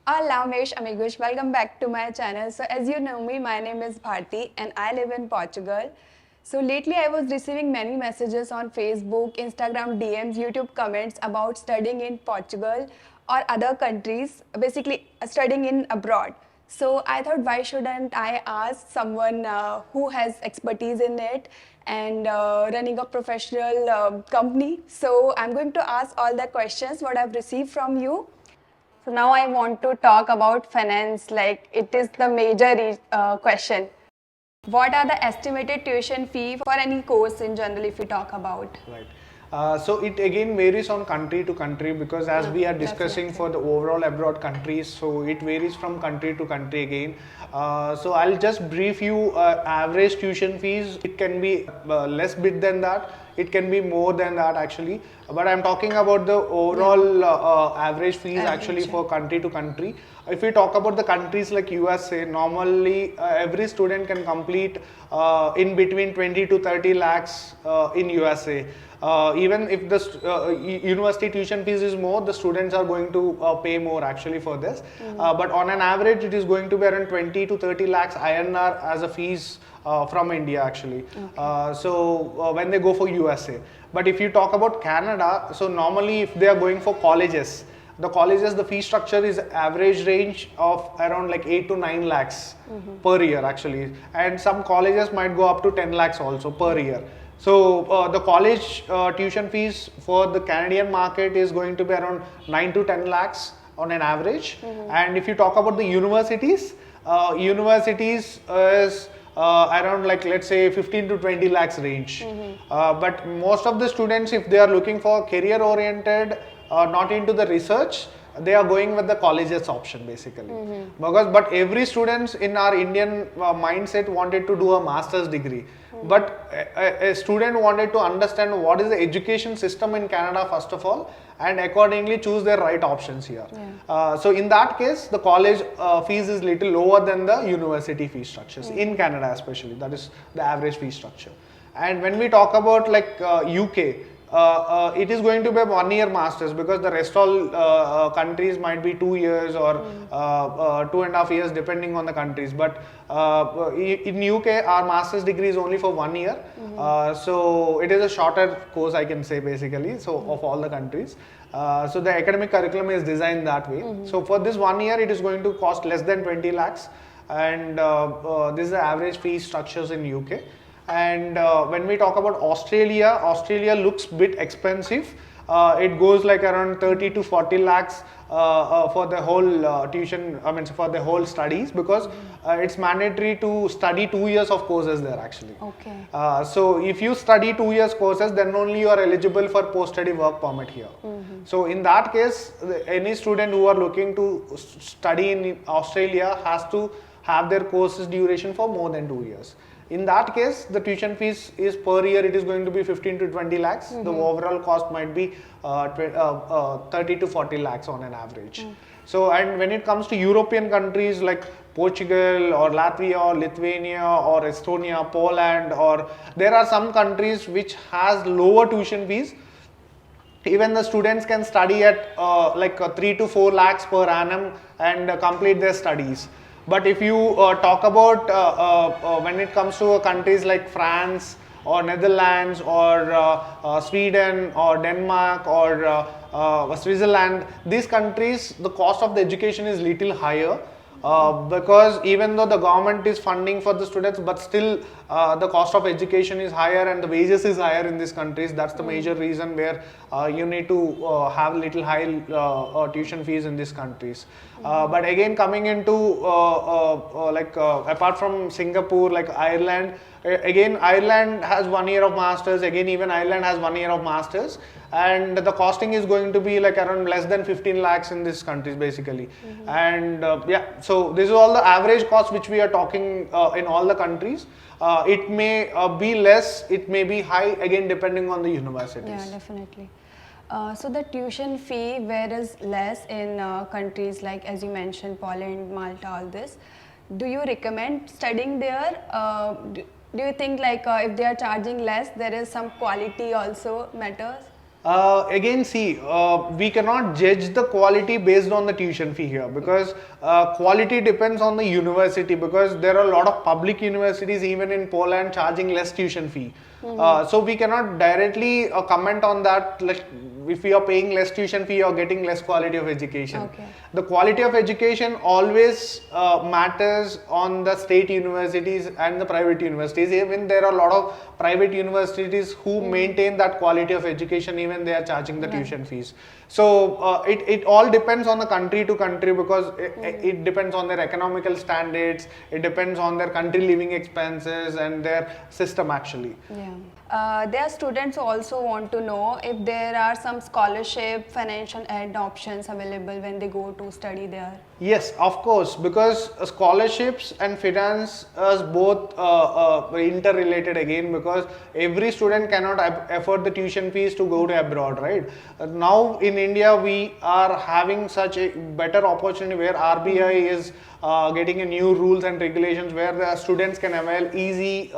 Hola, meus, amigos. Welcome back to my channel. So, as you know me, my name is Bharti and I live in Portugal. So, lately I was receiving many messages on Facebook, Instagram DMs, YouTube comments about studying in Portugal or other countries, basically studying in abroad. So, I thought, why shouldn't I ask someone who has expertise in it and running a professional company? So, I'm going to ask all the questions what I've received from you. So now I want to talk about finance, like it is the major question. What are the estimated tuition fee for any course in general if we talk about? Right. So it again varies on country to country because as we are discussing for the overall abroad countries, so it varies from country to country again. So I'll just brief you average tuition fees. It can be less bit than that. It can be more than that actually. But I'm talking about the overall average fees actually for country to country. If we talk about the countries like USA, normally every student can complete in between 20 to 30 lakhs in USA. Even if the university tuition fees is more, the students are going to pay more actually for this. But on an average, it is going to be around 20 to 30 lakhs INR as a fees from India actually. When they go for USA. But if you talk about Canada, so normally if they are going for colleges, the fee structure is average range of around like 8 to 9 lakhs per year actually, and some colleges might go up to 10 lakhs also per year. So the college tuition fees for the Canadian market is going to be around 9 to 10 lakhs on an average. And if you talk about the universities, universities is around like let's say 15 to 20 lakhs range. But most of the students, if they are looking for career oriented, not into the research, they are going with the colleges option basically. But every students in our Indian mindset wanted to do a master's degree. But a student wanted to understand what is the education system in Canada first of all, and accordingly choose their right options here. So in that case, the college fees is little lower than the university fee structures in Canada especially. That is the average fee structure. And when we talk about like UK, it is going to be a 1 year masters because the rest all countries might be 2 years or 2.5 years depending on the countries. But in UK, our master's degree is only for 1 year. So it is a shorter course, I can say basically, so of all the countries. So the academic curriculum is designed that way. So for this 1 year, it is going to cost less than 20 lakhs. And this is the average fee structures in UK. And when we talk about Australia, Australia looks bit expensive. It goes like around 30 to 40 lakhs for the whole tuition, for the whole studies, because it's mandatory to study 2 years of courses there actually. Okay. So if you study 2 years courses, then only you are eligible for post-study work permit here. So in that case, any student who are looking to study in Australia has to have their courses duration for more than 2 years. In that case, the tuition fees is per year, it is going to be 15 to 20 lakhs. The overall cost might be 30 to 40 lakhs on an average. So, and when it comes to European countries like Portugal or Latvia or Lithuania or Estonia, Poland, or there are some countries which has lower tuition fees. Even the students can study at 3 to 4 lakhs per annum and complete their studies. But if you talk about when it comes to countries like France or Netherlands or Sweden or Denmark or Switzerland, these countries, the cost of the education is little higher. Because even though the government is funding for the students, but still the cost of education is higher and the wages is higher in these countries. That's the major reason where you need to have little high tuition fees in these countries. But again, coming into apart from Singapore, like Ireland, again Ireland has 1 year of masters. Again, even Ireland has 1 year of masters, and the costing is going to be like around less than 15 lakhs in these countries basically. And yeah, so this is all the average cost which we are talking in all the countries. It may be less, it may be high, again depending on the universities. Yeah, definitely. So the tuition fee, where is less in countries like, as you mentioned, Poland, Malta, all this. Do you recommend studying there? Do you think like if they are charging less, there is some quality also matters? Again, see, we cannot judge the quality based on the tuition fee here, because quality depends on the university, because there are a lot of public universities even in Poland charging less tuition fee. So we cannot directly comment on that, like if we are paying less tuition fee or getting less quality of education. Okay. The quality of education always matters on the state universities and the private universities. Even there are a lot of private universities who maintain that quality of education, even they are charging the tuition fees. So it all depends on the country to country, because it depends on their economical standards, it depends on their country living expenses and their system actually. Yeah. Their students also want to know if there are some scholarship, financial aid options available when they go to study there. Yes, of course, because scholarships and finance is both interrelated again, because every student cannot afford the tuition fees to go to abroad, right? Now in India we are having such a better opportunity where RBI is getting a new rules and regulations where the students can avail easy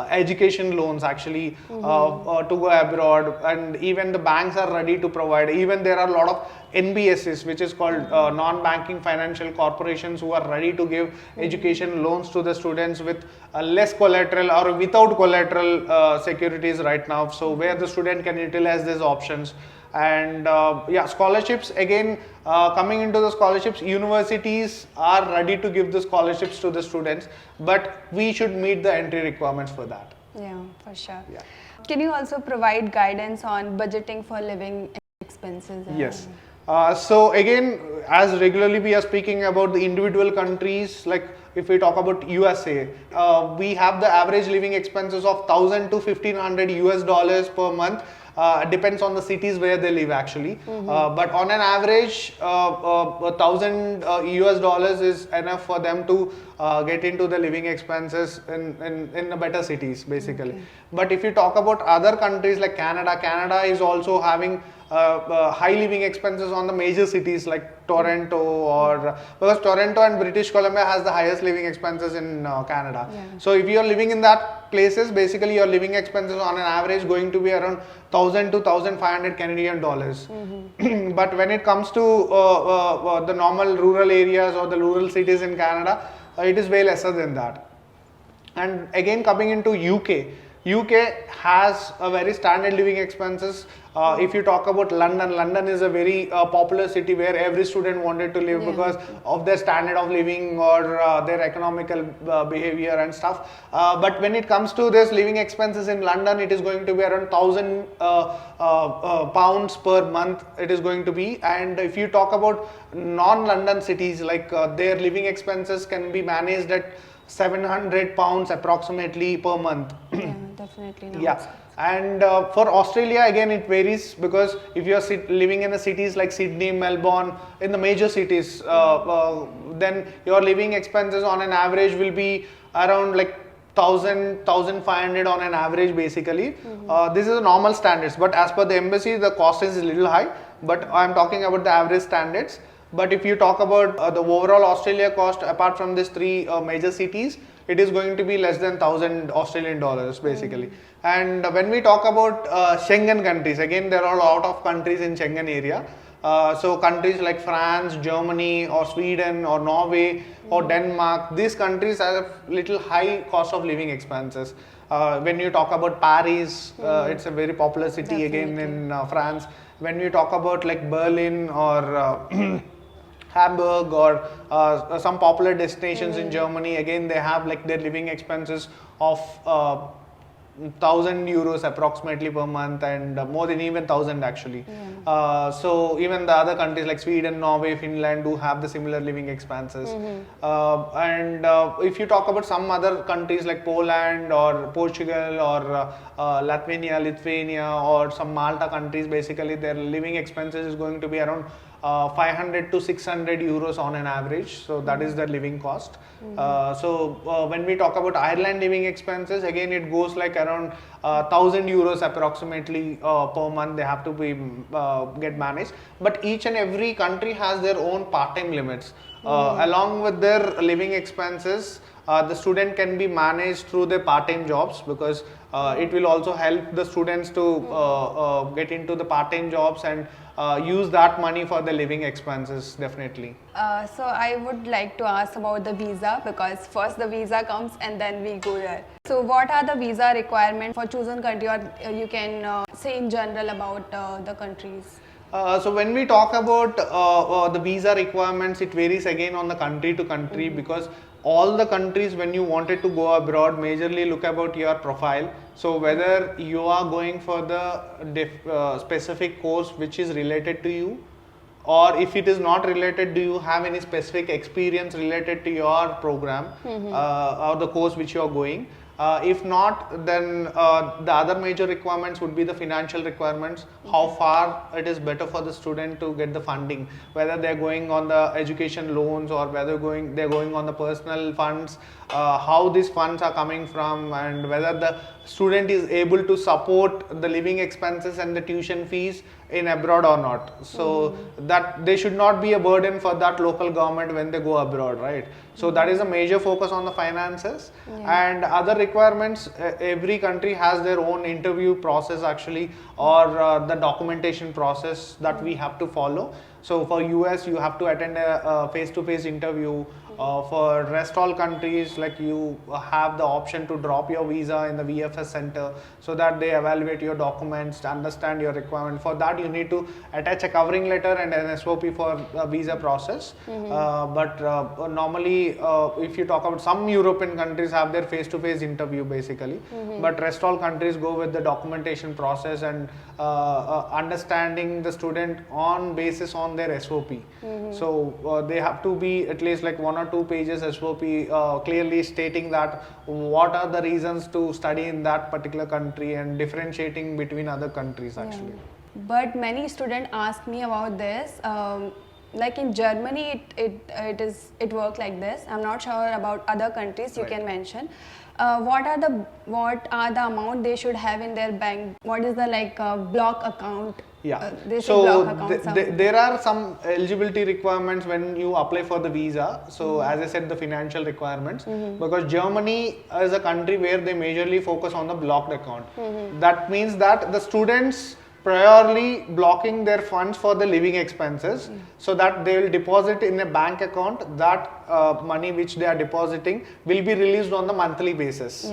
education loans actually to go abroad, and even the banks are ready to provide. Even there are a lot of NBSs, which is called non-banking financial corporations, who are ready to give education loans to the students with less collateral or without collateral securities right now. So where the student can utilize these options. And yeah, scholarships again, coming into the scholarships, universities are ready to give the scholarships to the students, but we should meet the entry requirements for that. Yeah, for sure. Yeah. Can you also provide guidance on budgeting for living expenses? Yes. So again, as regularly we are speaking about the individual countries, like if we talk about USA, we have the average living expenses of $1,000 to $1,500 per month. Depends on the cities where they live actually. But on an average, $1,000 is enough for them to get into the living expenses in the better cities basically. Okay. But if you talk about other countries like Canada is also having high living expenses on the major cities like Toronto, or because Toronto and British Columbia has the highest living expenses in Canada. Yeah. So if you are living in that places, basically your living expenses on an average going to be around 1,000 to 1,500 Canadian dollars. But when it comes to the normal rural areas or the rural cities in Canada, it is way lesser than that. And again, coming into UK has a very standard living expenses. If you talk about London is a very popular city where every student wanted to live because of their standard of living or their economical behavior and stuff. But when it comes to this living expenses in London, it is going to be around 1,000 pounds per month it is going to be. And if you talk about non-London cities, like their living expenses can be managed at 700 pounds approximately per month. Yeah, definitely not. Yeah. And for Australia again it varies, because if you are living in the cities like Sydney, Melbourne, in the major cities, then your living expenses on an average will be around like 1,500 on an average basically. This is the normal standards, but as per the embassy the cost is a little high, but I am talking about the average standards. But if you talk about the overall Australia cost, apart from these three major cities, it is going to be less than 1,000 Australian dollars basically. And when we talk about Schengen countries, again there are a lot of countries in Schengen area. So countries like France, Germany or Sweden or Norway or Denmark, these countries have little high cost of living expenses. When you talk about Paris, it's a very popular city again in France. When you talk about like Berlin or Hamburg or some popular destinations in Germany, again they have like their living expenses of 1,000 euros approximately per month, and more than even 1,000 actually. So even the other countries like Sweden, Norway, Finland do have the similar living expenses. And if you talk about some other countries like Poland or Portugal or Latvia, Lithuania or some Malta countries, basically their living expenses is going to be around 500 to 600 euros on an average. So that is the living cost. So when we talk about Ireland living expenses, again it goes like around 1,000 euros approximately per month they have to be get managed. But each and every country has their own part-time limits. Along with their living expenses, the student can be managed through their part-time jobs, because It will also help the students to get into the part-time jobs and use that money for the living expenses, definitely. So I would like to ask about the visa, because first the visa comes and then we go there. So what are the visa requirements for chosen country, or you can say in general about the countries? So when we talk about the visa requirements, it varies again on the country to country, because all the countries, when you wanted to go abroad, majorly look about your profile. So whether you are going for the specific course which is related to you, or if it is not related, do you have any specific experience related to your program or the course which you are going. If not, then the other major requirements would be the financial requirements. How far it is better for the student to get the funding, whether they are going on the education loans or whether they are going on the personal funds, how these funds are coming from, and whether the student is able to support the living expenses and the tuition fees in abroad or not. So that they should not be a burden for that local government when they go abroad, right? So that is a major focus on the finances. And other requirements, every country has their own interview process actually, or the documentation process that we have to follow. So for US, you have to attend a face-to-face interview. For rest all countries, like you have the option to drop your visa in the VFS center, so that they evaluate your documents, understand your requirement. For that, you need to attach a covering letter and an SOP for the visa process. But normally, if you talk about some European countries have their face-to-face interview basically, but rest all countries go with the documentation process and understanding the student on basis on their SOP. So they have to be at least like 1 or 2 pages SOP clearly stating that what are the reasons to study in that particular country and differentiating between other countries actually. But many students ask me about this. Like in Germany, it works like this. I'm not sure about other countries. You can mention. What are the amount they should have in their bank? What is the block account? Yeah, so there are some eligibility requirements when you apply for the visa. So as I said, the financial requirements, because Germany is a country where they majorly focus on the blocked account. That means that the students priorly blocking their funds for the living expenses, so that they will deposit in a bank account. That money which they are depositing will be released on the monthly basis.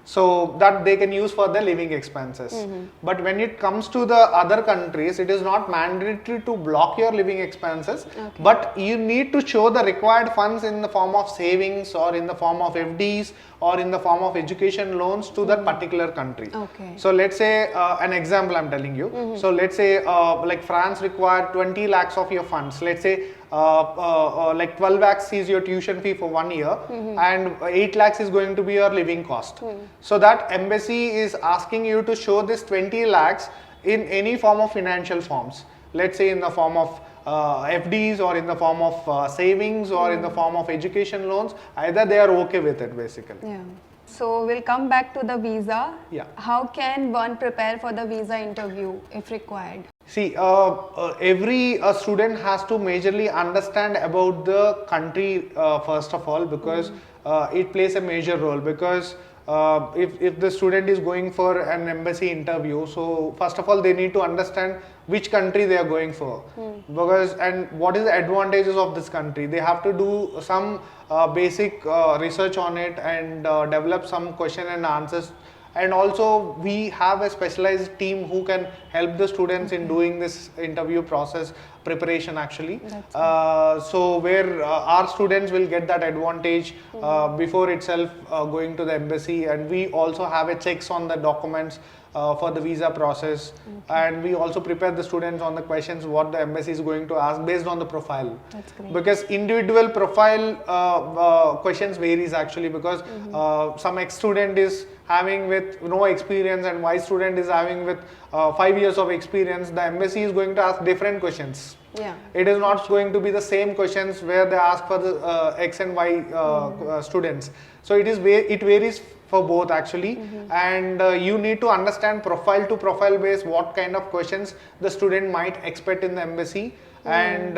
So that they can use for the living expenses. But when it comes to the other countries, it is not mandatory to block your living expenses, but you need to show the required funds in the form of savings or in the form of FDs or in the form of education loans to that particular country. So let's say an example I'm telling you. So let's say like France required 20 lakhs of your funds. Let's say like 12 lakhs is your tuition fee for 1 year, and 8 lakhs is going to be your living cost. So that embassy is asking you to show this 20 lakhs in any form of financial forms. Let's say in the form of FDs or in the form of savings or in the form of education loans. Either they are okay with it basically. So we'll come back to the visa. How can one prepare for the visa interview if required? See, every student has to majorly understand about the country first of all, because it plays a major role. Because if the student is going for an embassy interview, so first of all they need to understand which country they are going for, because and what is the advantages of this country. They have to do some basic research on it and develop some question and answers. And also we have a specialized team who can help the students in doing this interview process preparation actually. So where our students will get that advantage before itself going to the embassy, and we also have a checks on the documents for the visa process, and we also prepare the students on the questions what the embassy is going to ask based on the profile. Because individual profile questions varies actually, because some ex-student is having with no experience and Y student is having with 5 years of experience. The embassy is going to ask different questions. It is not going to be the same questions where they ask for the X and Y students. So it varies for both actually, and you need to understand profile to profile base what kind of questions the student might expect in the embassy. and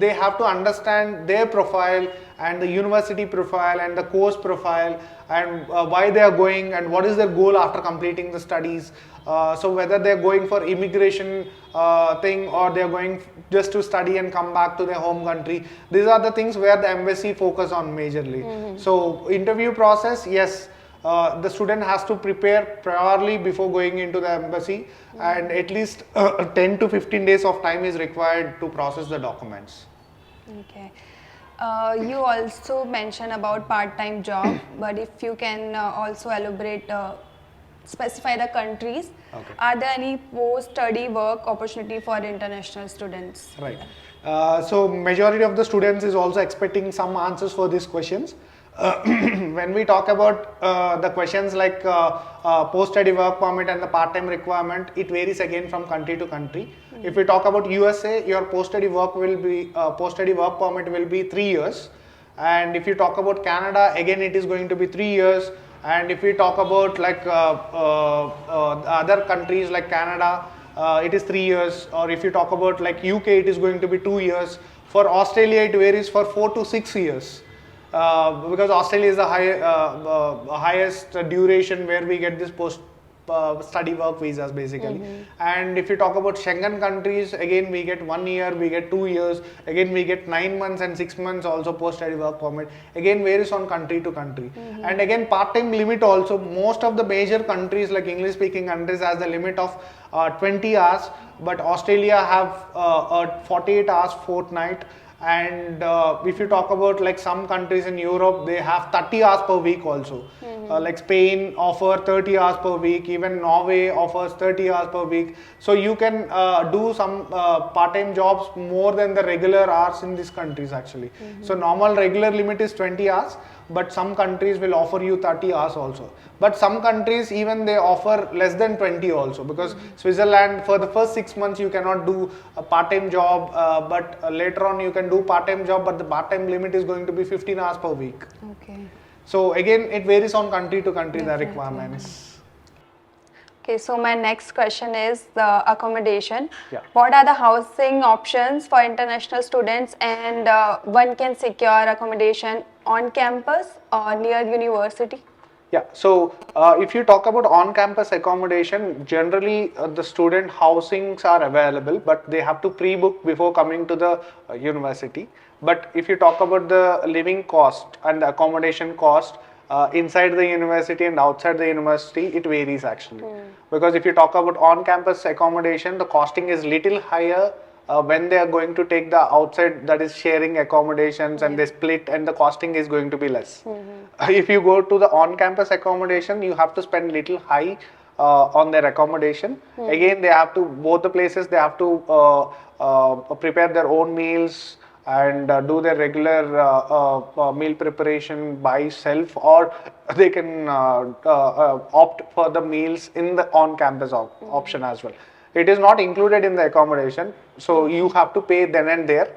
they have to understand their profile and the university profile and the course profile and why they are going and what is their goal after completing the studies. So whether they are going for immigration thing or they are going just to study and come back to their home country. These are the things where the embassy focus on majorly. So interview process, yes, the student has to prepare priorly before going into the embassy, and at least 10 to 15 days of time is required to process the documents. Okay. You also mentioned about part-time job, but if you can also elaborate, specify the countries. Okay. Are there any post-study work opportunity for international students? Right. So majority of the students is also expecting some answers for these questions. When we talk about the questions like post-study work permit and the part-time requirement, it varies again from country to country. If we talk about USA, your post-study work permit will be 3 years, and if you talk about Canada, again it is going to be 3 years. And if we talk about like other countries like Canada, it is 3 years, or if you talk about like UK, it is going to be 2 years. For Australia, it varies for 4 to 6 years. Because Australia is the highest duration where we get this post-study work visas basically. And if you talk about Schengen countries, again we get 1 year, we get 2 years, again we get 9 months and 6 months also post-study work permit. Again varies on country to country. And again part-time limit also, most of the major countries like English speaking countries has the limit of 20 hours, but Australia have a 48 hours fortnight. And if you talk about like some countries in Europe, they have 30 hours per week also. Like Spain offer 30 hours per week, even Norway offers 30 hours per week. So you can do some part-time jobs more than the regular hours in these countries actually. So normal regular limit is 20 hours, but some countries will offer you 30 hours also. But some countries even they offer less than 20 also, because Switzerland for the first 6 months you cannot do a part-time job, but later on you can do part-time job, but the part-time limit is going to be 15 hours per week. Okay. So again it varies on country to country, Definitely. the requirements. Okay, so my next question is the accommodation. Yeah. What are the housing options for international students, and one can secure accommodation on campus or near university? Yeah, so if you talk about on-campus accommodation, generally the student housings are available, but they have to pre-book before coming to the university. But if you talk about the living cost and the accommodation cost inside the university and outside the university, it varies actually. Because if you talk about on-campus accommodation, the costing is little higher when they are going to take the outside, that is sharing accommodations, and they split, and the costing is going to be less. If you go to the on-campus accommodation, you have to spend little high on their accommodation. Again, they have to, both the places, they have to prepare their own meals and do their regular meal preparation by self, or they can opt for the meals in the on-campus option as well. It is not included in the accommodation, so you have to pay then and there.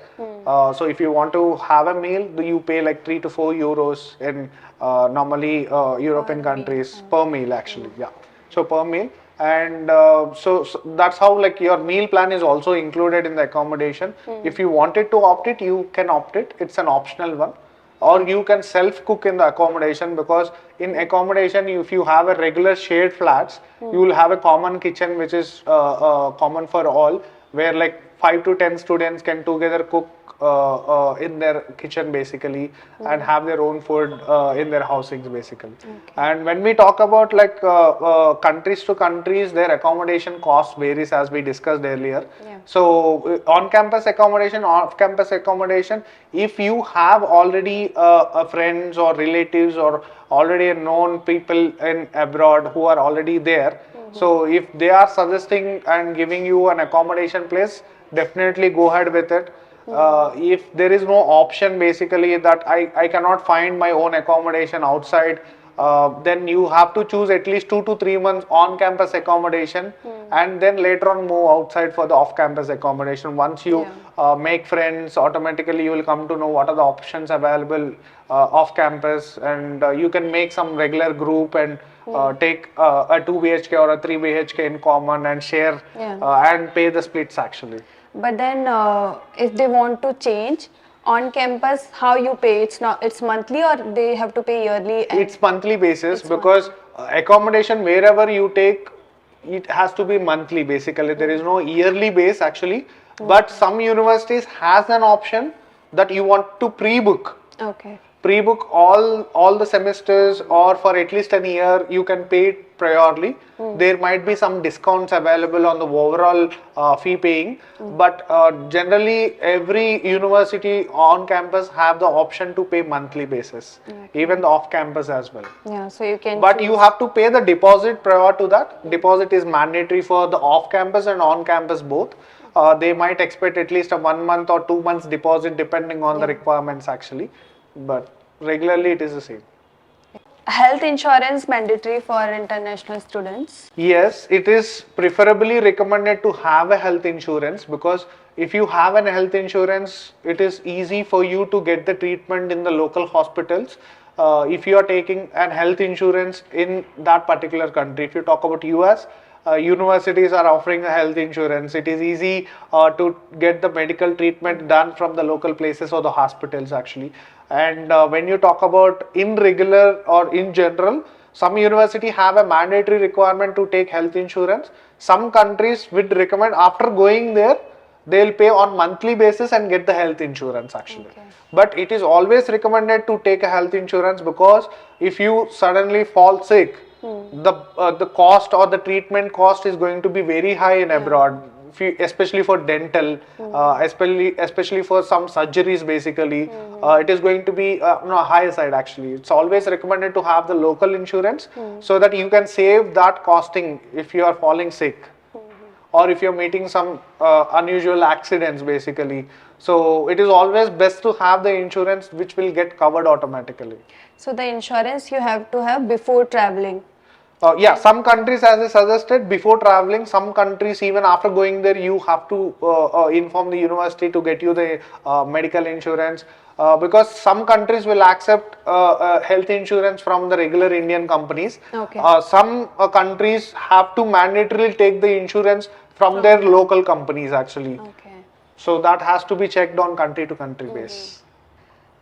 So if you want to have a meal, you pay like 3 to 4 euros in normally European countries per meal actually. Yeah, so per meal. And so that's how like your meal plan is also included in the accommodation. If you wanted to opt it, you can opt it. It's an optional one. Or you can self-cook in the accommodation, because in accommodation, if you have a regular shared flats, you will have a common kitchen which is common for all, where like 5 to 10 students can together cook in their kitchen basically, and have their own food in their housings basically. And when we talk about like countries to countries, their accommodation cost varies as we discussed earlier. So on-campus accommodation, off-campus accommodation, if you have already friends or relatives or already known people in abroad who are already there, so if they are suggesting and giving you an accommodation place, definitely go ahead with it. If there is no option basically that I cannot find my own accommodation outside, then you have to choose at least 2 to 3 months on-campus accommodation, and then later on move outside for the off-campus accommodation. Once you make friends, automatically you will come to know what are the options available off-campus, and you can make some regular group and take a 2 BHK or a 3 BHK in common and share and pay the splits actually. But then if they want to change on campus, how you pay? It's monthly or they have to pay yearly? It's monthly basis It's because accommodation wherever you take, it has to be monthly basically. There is no yearly base actually. But some universities has an option that you want to pre-book. Okay. Pre-book all the semesters, or for at least a year you can pay it priorly. There might be some discounts available on the overall fee paying, but generally every university on campus have the option to pay monthly basis, even the off campus as well. Yeah, so you can But you have to pay the deposit prior to that. Deposit is mandatory for the off campus and on campus both. They might expect at least a 1 month or 2 months deposit depending on the requirements actually, but regularly it is the same. Health insurance mandatory for international students? Yes, it is preferably recommended to have a health insurance, because if you have an health insurance, it is easy for you to get the treatment in the local hospitals. If you are taking an health insurance in that particular country, if you talk about US, universities are offering a health insurance. It is easy to get the medical treatment done from the local places or the hospitals actually. And when you talk about in regular or in general, some university have a mandatory requirement to take health insurance. Some countries would recommend after going there, they'll pay on monthly basis and get the health insurance actually. Okay. But it is always recommended to take a health insurance, because if you suddenly fall sick, the cost or the treatment cost is going to be very high in abroad, especially for dental, especially for some surgeries basically. It is going to be on a higher side actually. It's always recommended to have the local insurance so that you can save that costing if you are falling sick or if you're meeting some unusual accidents basically. So it is always best to have the insurance which will get covered automatically. So the insurance you have to have before traveling? Yeah, some countries, as I suggested, before traveling, some countries even after going there, you have to inform the university to get you the medical insurance, because some countries will accept health insurance from the regular Indian companies. Okay. Some countries have to mandatorily take the insurance from their local companies actually. Okay. So that has to be checked on country to country base.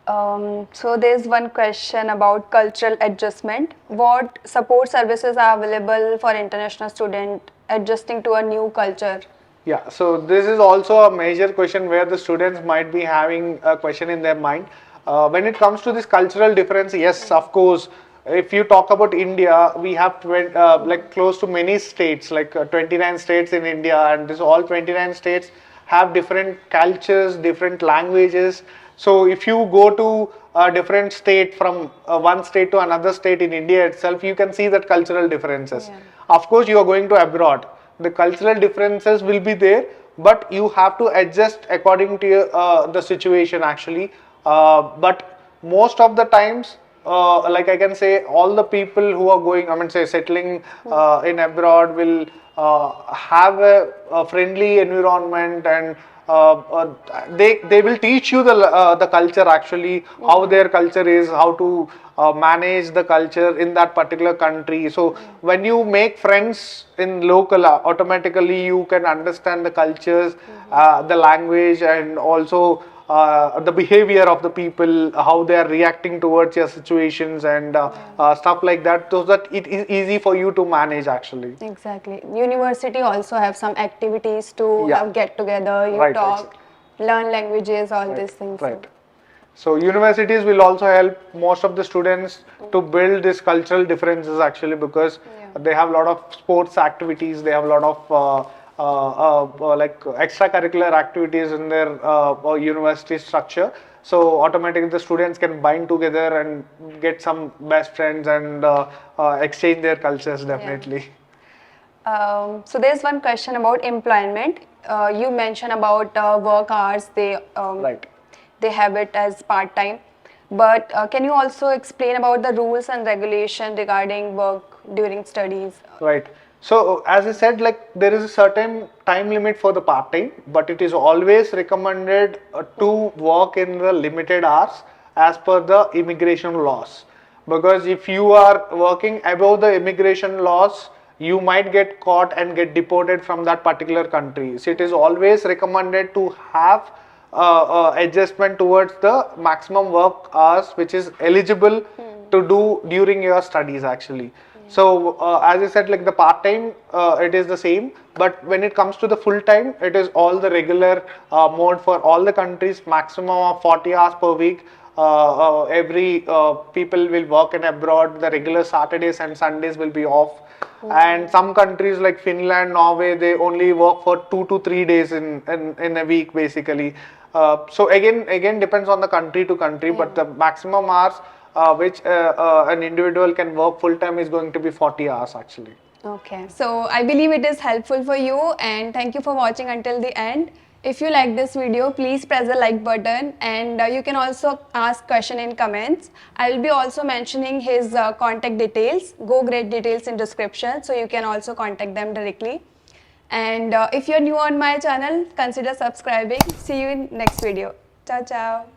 So there's one question about cultural adjustment. What support services are available for international student adjusting to a new culture? Yeah, so this is also a major question where the students might be having a question in their mind. When it comes to this cultural difference, yes, of course, if you talk about India, we have like close to many states, like 29 states in India, and this all 29 states have different cultures, different languages. So if you go to a different state, from one state to another state in India itself, you can see that cultural differences. Yeah. Of course, you are going to abroad. The cultural differences will be there, but you have to adjust according to the situation actually. But most of the times, like I can say, all the people who are going, I mean, say settling in abroad will have a friendly environment, and they will teach you the culture actually, how their culture is, how to manage the culture in that particular country. So when you make friends in local, automatically you can understand the cultures, the language, and also the behavior of the people, how they are reacting towards your situations, and stuff like that, so that it is easy for you to manage actually. Exactly. University also have some activities to have get together, you Right, talk, learn languages, all these things. Right. So universities will also help most of the students to build these cultural differences actually, because they have a lot of sports activities, they have a lot of like extracurricular activities in their university structure. So automatically the students can bind together and get some best friends and exchange their cultures definitely. So there's one question about employment. You mentioned about work hours. They have it as part-time. But can you also explain about the rules and regulation regarding work during studies? Right. So as I said, like there is a certain time limit for the part-time, but it is always recommended to work in the limited hours as per the immigration laws. Because if you are working above the immigration laws, you might get caught and get deported from that particular country. So it is always recommended to have adjustment towards the maximum work hours which is eligible to do during your studies actually. So as I said, like the part-time, it is the same, but when it comes to the full-time, it is all the regular mode for all the countries, maximum of 40 hours per week. Every people will work in abroad, the regular Saturdays and Sundays will be off. And some countries like Finland, Norway, they only work for 2 to 3 days in a week basically. So again depends on the country to country, but the maximum hours which an individual can work full time is going to be 40 hours actually. Okay, so I believe it is helpful for you, and thank you for watching until the end. If you like this video, please press the like button, and you can also ask question in comments. I will be also mentioning his contact details, 𝐂𝐿 details in description, so you can also contact them directly. And if you're new on my channel, consider subscribing. See you in next video. Ciao, ciao.